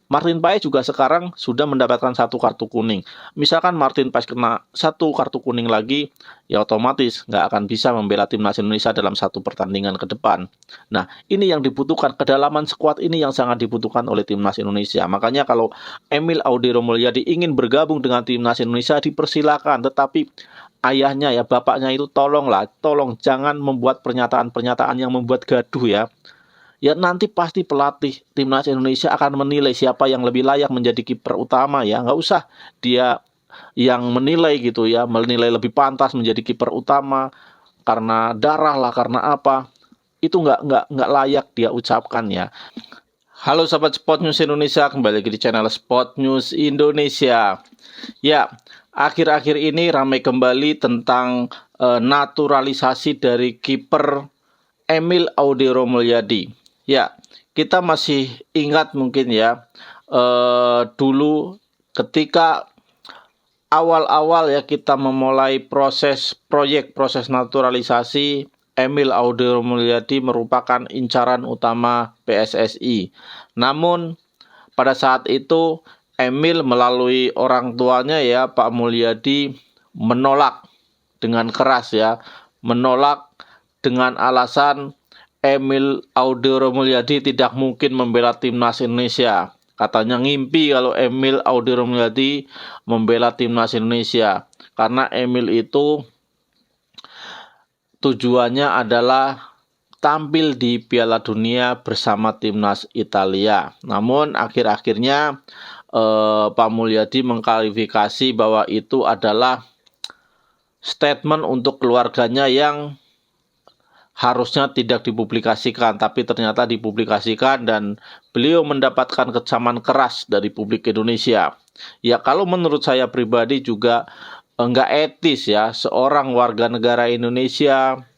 Martin Paes juga sekarang sudah mendapatkan satu kartu kuning. Misalkan Martin Paes kena satu kartu kuning lagi, ya otomatis nggak akan bisa membela timnas Indonesia dalam satu pertandingan ke depan. Nah, ini yang dibutuhkan, kedalaman skuad ini yang sangat dibutuhkan oleh timnas Indonesia. Makanya kalau Emil Audero Mulyadi ingin bergabung dengan timnas Indonesia, dipersilakan. Tetapi ayahnya ya, bapaknya itu tolong jangan membuat pernyataan-pernyataan yang membuat gaduh ya. Ya nanti pasti pelatih timnas Indonesia akan menilai siapa yang lebih layak menjadi kiper utama ya. Nggak usah dia yang menilai gitu ya, menilai lebih pantas menjadi kiper utama karena darah lah, karena apa. Itu nggak layak dia ucapkan ya. Halo sahabat Sport News Indonesia, kembali lagi di channel Sport News Indonesia. Ya, akhir-akhir ini ramai kembali tentang naturalisasi dari kiper Emil Audero Mulyadi. Ya, kita masih ingat mungkin ya, dulu ketika awal-awal ya kita memulai proses naturalisasi, Emil Audero Mulyadi merupakan incaran utama PSSI. Namun pada saat itu Emil melalui orang tuanya ya, Pak Mulyadi, menolak dengan keras ya, menolak dengan alasan Emil Audero Mulyadi tidak mungkin membela timnas Indonesia. Katanya ngimpi kalau Emil Audero Mulyadi membela timnas Indonesia. Karena Emil itu tujuannya adalah tampil di Piala Dunia bersama timnas Italia. Namun akhir-akhirnya Pak Mulyadi mengklarifikasi bahwa itu adalah statement untuk keluarganya yang harusnya tidak dipublikasikan, tapi ternyata dipublikasikan dan beliau mendapatkan kecaman keras dari publik Indonesia. Ya, kalau menurut saya pribadi juga enggak etis ya seorang warga negara Indonesia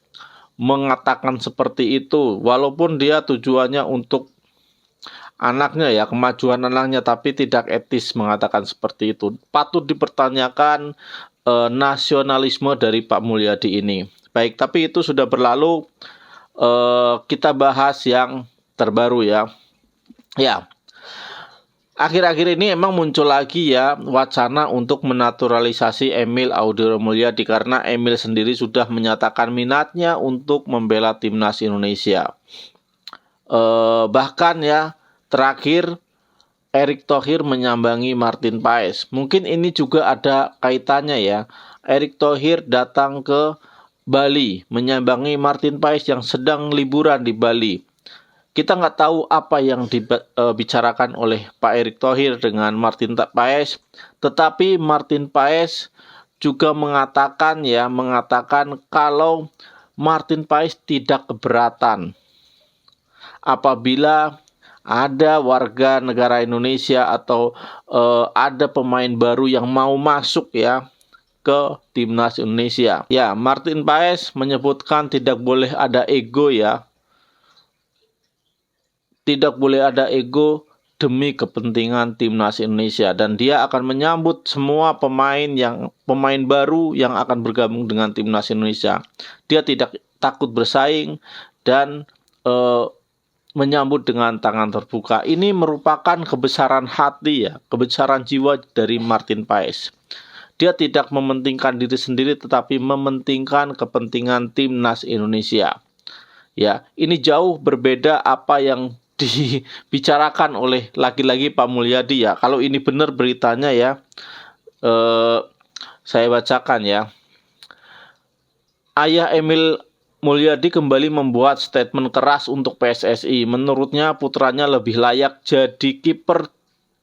mengatakan seperti itu, walaupun dia tujuannya untuk anaknya ya, kemajuan anaknya, tapi tidak etis mengatakan seperti itu. Patut dipertanyakan nasionalisme dari Pak Mulyadi ini. Baik, tapi itu sudah berlalu. Kita bahas yang terbaru ya. Ya, akhir-akhir ini emang muncul lagi ya wacana untuk menaturalisasi Emil Audero Mulyadi karena Emil sendiri sudah menyatakan minatnya untuk membela timnas Indonesia. Bahkan ya terakhir Erick Thohir menyambangi Martin Paes. Mungkin ini juga ada kaitannya ya. Erick Thohir datang ke Bali, menyambangi Martin Paes yang sedang liburan di Bali. Kita nggak tahu apa yang dibicarakan oleh Pak Erick Thohir dengan Martin Paes, tetapi Martin Paes juga mengatakan kalau Martin Paes tidak keberatan apabila ada warga negara Indonesia atau ada pemain baru yang mau masuk ya ke timnas Indonesia. Ya, Martin Paes menyebutkan tidak boleh ada ego ya. Tidak boleh ada ego demi kepentingan timnas Indonesia, dan dia akan menyambut semua pemain baru yang akan bergabung dengan timnas Indonesia. Dia tidak takut bersaing dan menyambut dengan tangan terbuka. Ini merupakan kebesaran hati ya, kebesaran jiwa dari Martin Paes. Dia tidak mementingkan diri sendiri tetapi mementingkan kepentingan timnas Indonesia. Ya, ini jauh berbeda apa yang dibicarakan oleh lagi-lagi Pak Mulyadi ya. Kalau ini benar beritanya ya, saya bacakan ya. Ayah Emil Mulyadi kembali membuat statement keras untuk PSSI. Menurutnya putranya lebih layak jadi kiper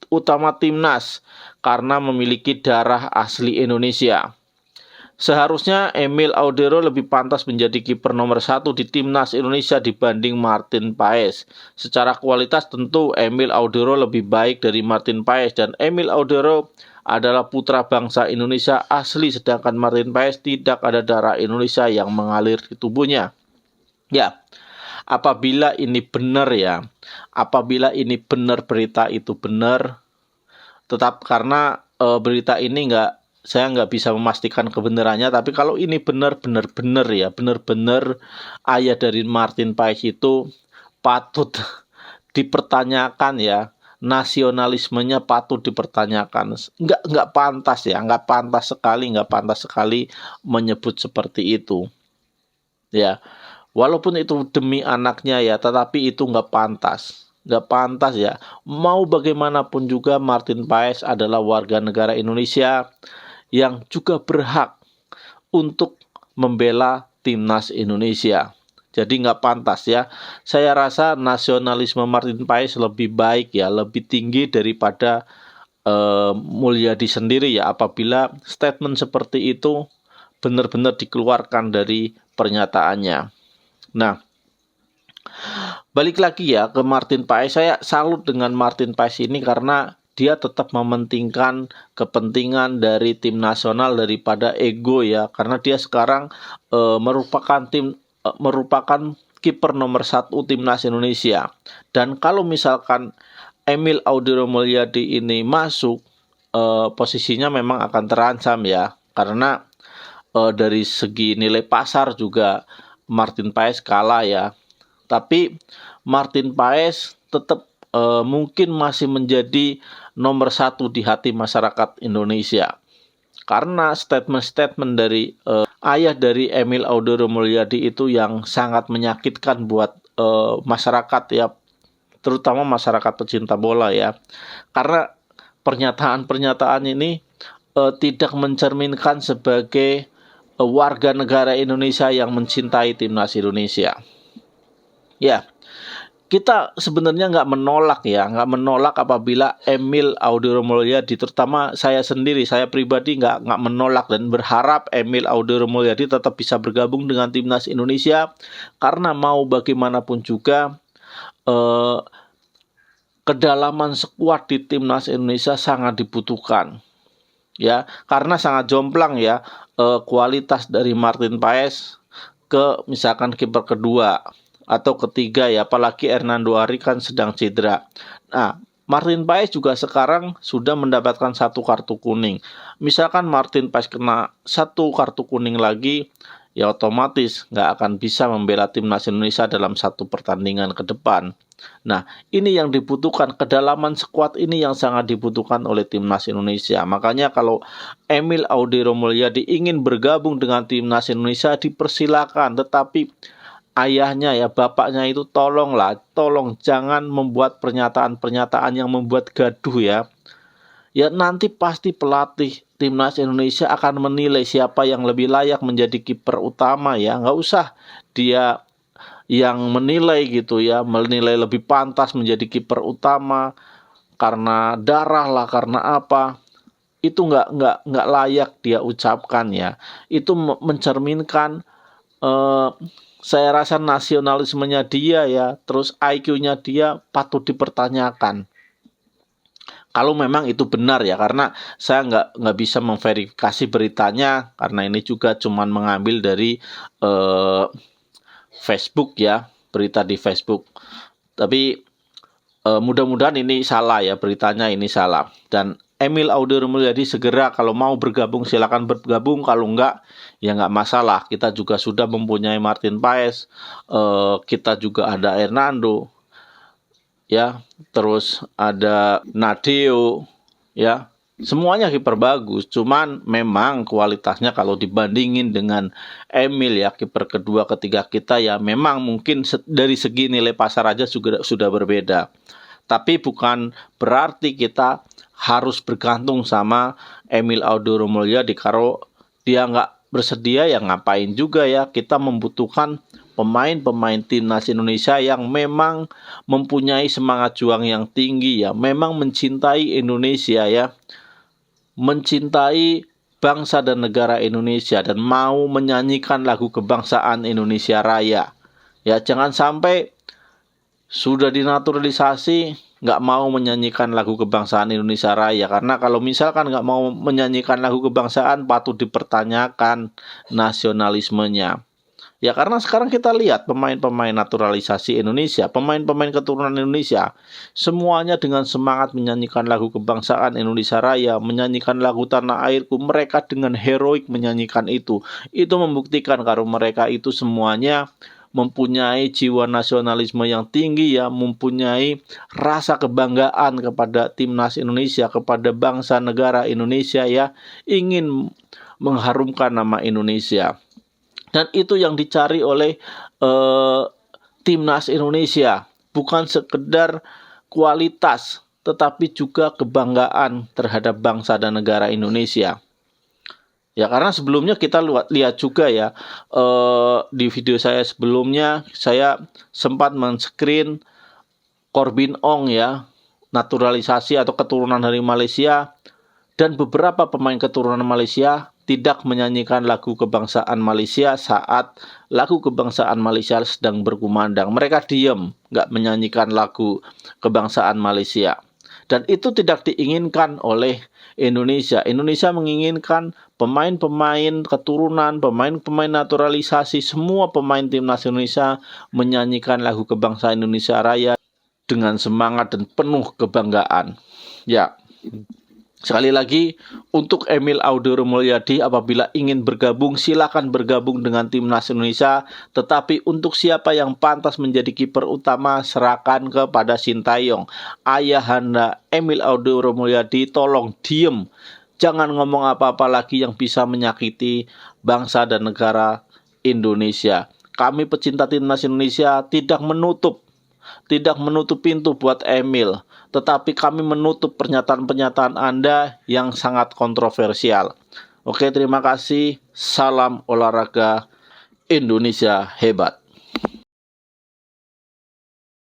utama timnas karena memiliki darah asli Indonesia. Seharusnya Emil Audero lebih pantas menjadi kiper nomor 1 di timnas Indonesia dibanding Martin Paes. Secara kualitas tentu Emil Audero lebih baik dari Martin Paes, dan Emil Audero adalah putra bangsa Indonesia asli, sedangkan Martin Paes tidak ada darah Indonesia yang mengalir di tubuhnya. Ya, apabila ini benar berita itu benar, tetap karena berita ini saya nggak bisa memastikan kebenarannya, tapi kalau ini benar ayah dari Martin Paes itu patut dipertanyakan ya, nasionalismenya patut dipertanyakan. Nggak pantas ya, nggak pantas sekali menyebut seperti itu. Ya, walaupun itu demi anaknya ya, tetapi itu nggak pantas. Nggak pantas ya. Mau bagaimanapun juga Martin Paes adalah warga negara Indonesia yang juga berhak untuk membela timnas Indonesia. Jadi nggak pantas ya. Saya rasa nasionalisme Martin Paes lebih baik ya, lebih tinggi daripada Mulyadi sendiri ya, apabila statement seperti itu benar-benar dikeluarkan dari pernyataannya. Nah, balik lagi ya ke Martin Paes. Saya salut dengan Martin Paes ini karena dia tetap mementingkan kepentingan dari tim nasional daripada ego ya, karena dia sekarang merupakan kiper nomor 1 timnas Indonesia. Dan kalau misalkan Emil Audiro Mulyadi ini masuk, posisinya memang akan terancam ya, karena dari segi nilai pasar juga Martin Paes kalah ya. Tapi Martin Paes tetap mungkin masih menjadi nomor 1 di hati masyarakat Indonesia, karena statement-statement dari ayah dari Emil Audiro Mulyadi itu yang sangat menyakitkan buat masyarakat ya, terutama masyarakat pecinta bola ya, karena pernyataan-pernyataan ini tidak mencerminkan sebagai warga negara Indonesia yang mencintai timnas Indonesia. Ya, kita sebenarnya nggak menolak apabila Emil Audiro Mulyadi, terutama saya sendiri, saya pribadi nggak menolak dan berharap Emil Audiro Mulyadi tetap bisa bergabung dengan timnas Indonesia, karena mau bagaimanapun juga kedalaman skuad di timnas Indonesia sangat dibutuhkan ya, karena sangat jomplang ya kualitas dari Martin Paes ke misalkan kiper kedua atau ketiga ya, apalagi Hernando Ari kan sedang cedera. Nah, Martin Paes juga sekarang sudah mendapatkan 1 kartu kuning. Misalkan Martin Paes kena 1 kartu kuning lagi, ya otomatis nggak akan bisa membela timnas Indonesia dalam 1 pertandingan ke depan. Nah, ini yang dibutuhkan, kedalaman skuad ini yang sangat dibutuhkan oleh timnas Indonesia. Makanya kalau Emil Audiro Mulyadi ingin bergabung dengan timnas Indonesia, dipersilakan, tetapi ayahnya ya, bapaknya itu tolong jangan membuat pernyataan-pernyataan yang membuat gaduh ya. Ya nanti pasti pelatih timnas Indonesia akan menilai siapa yang lebih layak menjadi kiper utama ya. Nggak usah dia yang menilai gitu ya, menilai lebih pantas menjadi kiper utama karena darah lah, karena apa. Itu nggak layak dia ucapkan ya. Itu mencerminkan saya rasa nasionalismenya dia ya, terus IQ-nya dia patut dipertanyakan. Kalau memang itu benar ya, karena saya nggak bisa memverifikasi beritanya, karena ini juga cuman mengambil dari Facebook ya, berita di Facebook. Tapi mudah-mudahan ini salah ya, beritanya ini salah. Dan Emil Audiro Mulyadi segera kalau mau bergabung silakan bergabung, kalau enggak ya enggak masalah. Kita juga sudah mempunyai Martin Paes, kita juga ada Hernando ya, terus ada Nadeo ya. Semuanya kiper bagus, cuman memang kualitasnya kalau dibandingin dengan Emil ya, kiper kedua ketiga kita ya, memang mungkin dari segi nilai pasar aja sudah berbeda. Tapi bukan berarti kita harus bergantung sama Emil Audiro Mulyadi. Kalau dia nggak bersedia ya ngapain juga ya. Kita membutuhkan pemain-pemain timnas Indonesia yang memang mempunyai semangat juang yang tinggi ya, memang mencintai Indonesia ya, mencintai bangsa dan negara Indonesia, dan mau menyanyikan lagu kebangsaan Indonesia Raya ya. Jangan sampai sudah dinaturalisasi nggak mau menyanyikan lagu kebangsaan Indonesia Raya, karena kalau misalkan nggak mau menyanyikan lagu kebangsaan patut dipertanyakan nasionalismenya ya. Karena sekarang kita lihat pemain-pemain naturalisasi Indonesia, pemain-pemain keturunan Indonesia, semuanya dengan semangat menyanyikan lagu kebangsaan Indonesia Raya, menyanyikan lagu Tanah Airku. Mereka dengan heroik menyanyikan itu membuktikan kalau mereka itu semuanya mempunyai jiwa nasionalisme yang tinggi ya, mempunyai rasa kebanggaan kepada timnas Indonesia, kepada bangsa negara Indonesia ya, ingin mengharumkan nama Indonesia. Dan itu yang dicari oleh timnas Indonesia, bukan sekedar kualitas, tetapi juga kebanggaan terhadap bangsa dan negara Indonesia. Ya, karena sebelumnya kita lihat juga ya, di video saya sebelumnya saya sempat men-screen Corbin Ong ya, naturalisasi atau keturunan dari Malaysia, dan beberapa pemain keturunan Malaysia tidak menyanyikan lagu kebangsaan Malaysia saat lagu kebangsaan Malaysia sedang berkumandang. Mereka diam, nggak menyanyikan lagu kebangsaan Malaysia. Dan itu tidak diinginkan oleh Indonesia. Indonesia menginginkan pemain-pemain keturunan, pemain-pemain naturalisasi, semua pemain timnas Indonesia menyanyikan lagu kebangsaan Indonesia Raya dengan semangat dan penuh kebanggaan. Ya, sekali lagi, untuk Emil Audero Mulyadi, apabila ingin bergabung, silakan bergabung dengan timnas Indonesia. Tetapi untuk siapa yang pantas menjadi kiper utama, serahkan kepada Sintayong. Ayahanda Emil Audero Mulyadi, tolong diem. Jangan ngomong apa-apa lagi yang bisa menyakiti bangsa dan negara Indonesia. Kami pecinta timnas Indonesia tidak menutup pintu buat Emil, tetapi kami menutup pernyataan-pernyataan Anda yang sangat kontroversial. Oke, terima kasih. Salam olahraga, Indonesia hebat.